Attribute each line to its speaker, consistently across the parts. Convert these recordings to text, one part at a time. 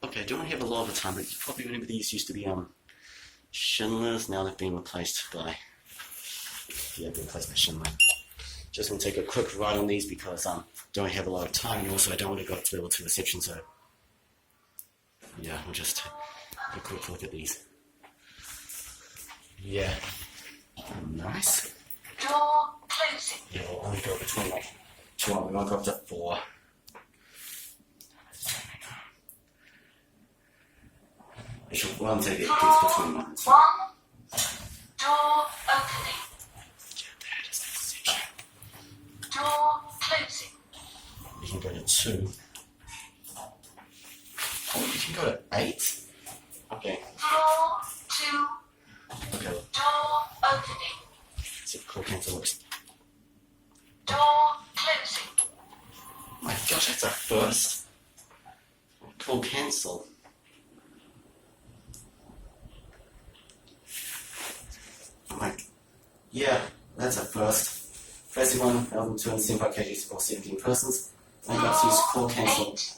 Speaker 1: Okay, I don't have a lot of the time, but you probably remember these used to be Schindler's. Now they've been replaced by Schindler. Just want to take a quick ride on these because don't have a lot of time, and also I don't want to go up to level 2 reception, so yeah, we'll just have a quick look at these. Yeah, nice.
Speaker 2: Door closing.
Speaker 1: Yeah, we'll only go between like 2 we won't go up to 4. I should take it between 1 and 2.
Speaker 2: One. Door opening.
Speaker 1: Yeah, that is the section.
Speaker 2: Door closing.
Speaker 1: You can go to 2. Oh, you can go to 8? Okay.
Speaker 2: Floor 2.
Speaker 1: Okay,
Speaker 2: Door opening.
Speaker 1: see if call cancel works.
Speaker 2: Door closing.
Speaker 1: Oh my gosh, that's a first. Call cancel. Oh my, yeah, that's a first. Facing 1,275 kgs for 17 persons. I'm going to use call cancel.
Speaker 2: 8.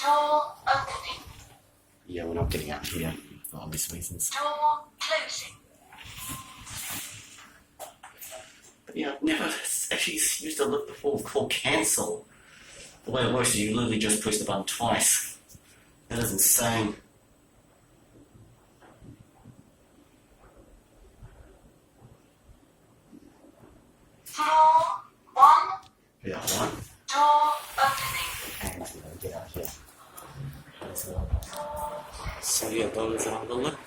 Speaker 2: Door opening.
Speaker 1: Yeah, we're not getting out here for obvious reasons.
Speaker 2: Door closing.
Speaker 1: But yeah, I've never actually used a look before with call cancel. The way it works is you literally just push the button twice. That is insane.
Speaker 2: Floor 1.
Speaker 1: Yeah, 1.
Speaker 2: Door opening.
Speaker 1: And we're going to get out here. So yeah, those are the look.